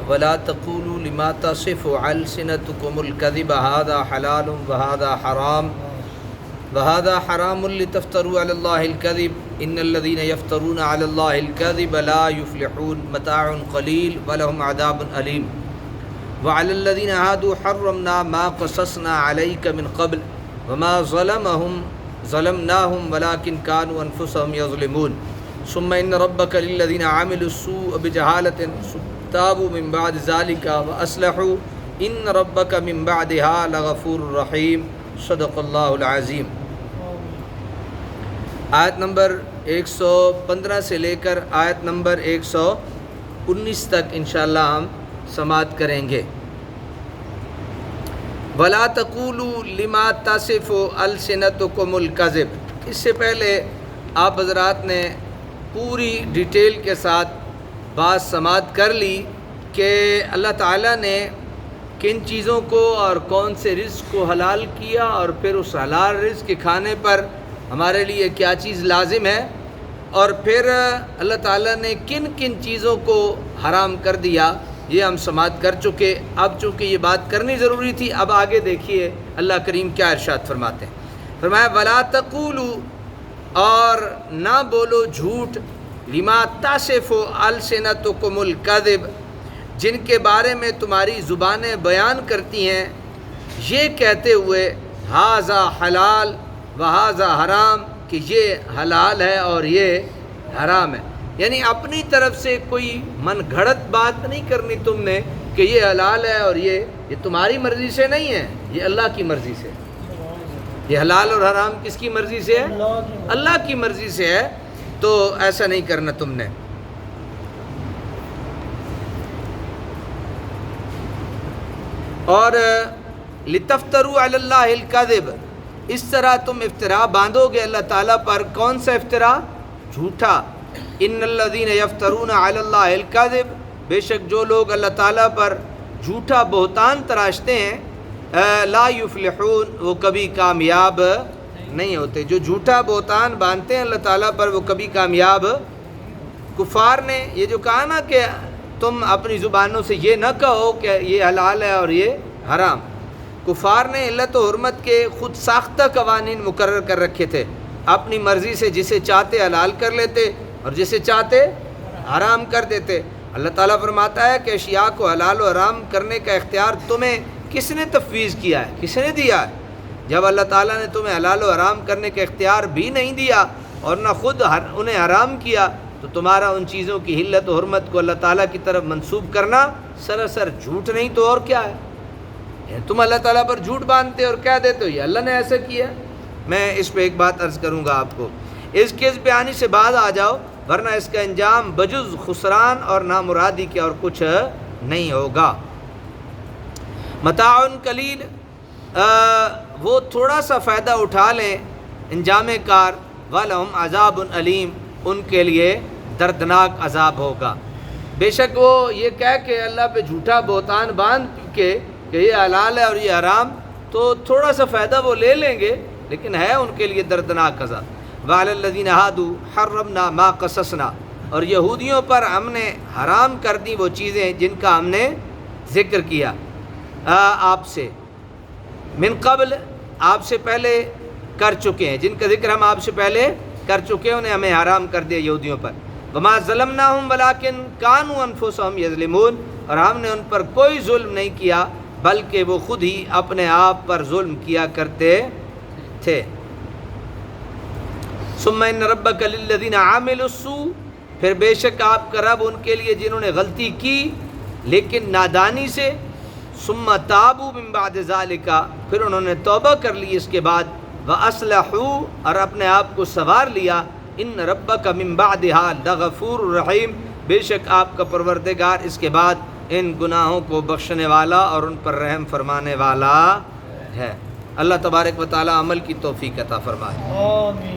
ولا تقولوا لما تصف ألسنتكم الكذب هذا حلال وهذا حرام لتفتروا على الله الكذب إن الذين يفترون على الله الكذب لا يفلحون متاع قليل ولهم عذاب أليم وعلى الذين هادوا حرمنا ما قصصنا عليك من قبل وما ظلمناهم ولكن كانوا أنفسهم يظلمون ثم إن ربك للذين عملوا السوء بجهالة تابوا من بعد ذلك وأصلحوا إن ربك من بعدها لغفور رحيم صدق اللہ العظیم۔ آیت نمبر 115 سے لے کر آیت نمبر 119 تک انشاءاللہ ہم سماعت کریں گے۔ وَلَا تَقُولُوا لِمَا تَصِفُ أَلْسِنَتُكُمُ الْكَذِبَ، اس سے پہلے آپ حضرات نے پوری ڈیٹیل کے ساتھ بات سماعت کر لی کہ اللہ تعالیٰ نے کن چیزوں کو اور کون سے رزق کو حلال کیا، اور پھر اس حلال رزق کے کھانے پر ہمارے لیے کیا چیز لازم ہے، اور پھر اللہ تعالیٰ نے کن کن چیزوں کو حرام کر دیا، یہ ہم سماعت کر چکے۔ اب چونکہ یہ بات کرنی ضروری تھی، اب آگے دیکھیے اللہ کریم کیا ارشاد فرماتے ہیں۔ فرمایا وَلَا تَقُولُوا، اور نہ بولو جھوٹ، لِمَا تَصِفُ أَلْسِنَتُكُمُ الْكَذِبَ، جن کے بارے میں تمہاری زبانیں بیان کرتی ہیں، یہ کہتے ہوئے ھذا حلال وھذا حرام، کہ یہ حلال ہے اور یہ حرام ہے۔ یعنی اپنی طرف سے کوئی من گھڑت بات نہیں کرنی تم نے کہ یہ حلال ہے اور یہ تمہاری مرضی سے نہیں ہے، یہ اللہ کی مرضی سے۔ یہ حلال اور حرام کس کی مرضی سے ہے؟ اللہ کی مرضی سے ہے، تو ایسا نہیں کرنا تم نے۔ اور لِتَفْتَرُوا عَلَى اللَّهِ الْكَذِبَ، اس طرح تم افطرا باندھو گے اللہ تعالیٰ پر۔ کون سا افطرا؟ جھوٹا۔ ان الذین یفترون علی اللہ الکذب، بے شک جو لوگ اللہ تعالیٰ پر جھوٹا بہتان تراشتے ہیں، لا یفلحون، وہ کبھی کامیاب نہیں ہوتے۔ جو جھوٹا بہتان باندھتے ہیں اللہ تعالیٰ پر وہ کبھی کامیاب۔ کفار نے یہ جو کہا نا کہ تم اپنی زبانوں سے یہ نہ کہو کہ یہ حلال ہے اور یہ حرام، کفار نے علت و حرمت کے خود ساختہ قوانین مقرر کر رکھے تھے، اپنی مرضی سے جسے چاہتے حلال کر لیتے اور جسے چاہتے حرام کر دیتے۔ اللہ تعالیٰ فرماتا ہے کہ اشیاء کو حلال و حرام کرنے کا اختیار تمہیں کس نے تفویض کیا ہے، کس نے دیا ہے؟ جب اللہ تعالیٰ نے تمہیں حلال و حرام کرنے کا اختیار بھی نہیں دیا اور نہ خود انہیں حرام کیا، تو تمہارا ان چیزوں کی حلت و حرمت کو اللہ تعالیٰ کی طرف منسوب کرنا سراسر جھوٹ نہیں تو اور کیا ہے؟ تم اللہ تعالیٰ پر جھوٹ باندھتے اور کہہ دیتے ہو یہ اللہ نے ایسا کیا۔ میں اس پہ ایک بات عرض کروں گا آپ کو، اس کے اس بیانی سے بعد آ جاؤ، ورنہ اس کا انجام بجز خسران اور نامرادی کے اور کچھ نہیں ہوگا۔ متاع قلیل، وہ تھوڑا سا فائدہ اٹھا لیں، انجام کار، وَلَهُمْ عَذَابٌ علیم، ان کے لیے دردناک عذاب ہوگا۔ بے شک وہ یہ کہہ کے اللہ پہ جھوٹا بہتان باندھ کے کہ یہ حلال ہے اور یہ حرام، تو تھوڑا سا فائدہ وہ لے لیں گے، لیکن ہے ان کے لیے دردناک عذاب۔ وَعَلَى الَّذِينَ هَادُوا حَرَّمْنَا مَا قَصَصْنَا، اور یہودیوں پر ہم نے حرام کر دی وہ چیزیں جن کا ہم نے ذکر کیا آپ سے، من قبل، آپ سے پہلے کر چکے ہیں، جن کا ذکر ہم آپ سے پہلے کر چکے انہیں ہمیں حرام کر دیا یہودیوں پر۔ وَمَا ظَلَمْنَاهُمْ وَلَٰكِنْ كَانُوا أَنفُسَهُمْ يَظْلِمُونَ، اور ہم نے ان پر کوئی ظلم نہیں کیا بلکہ وہ خود ہی اپنے آپ پر ظلم کیا کرتے تھے۔ ثُمَّ إِنَّ رَبَّكَ لِلَّذِينَ عَمِلُوا السُّوءَ، پھر بے شک آپ کا رب ان کے لیے جنہوں نے غلطی کی لیکن نادانی سے، ثُمَّ تَابُوا مِن بَعْدِ ذَلِكَ، پھر انہوں نے توبہ کر لی اس کے بعد، وَأَصْلَحُوا، اور اپنے آپ کو سنوار لیا، إِنَّ رَبَّكَ مِن بَعْدِهَا لَغَفُورٌ رَحِيمٌ، بے شک آپ کا پروردگار اس کے بعد ان گناہوں کو بخشنے والا اور ان پر رحم فرمانے والا ہے۔ اللہ تبارک و تعالی عمل کی توفیق عطا فرمائے۔ آمین۔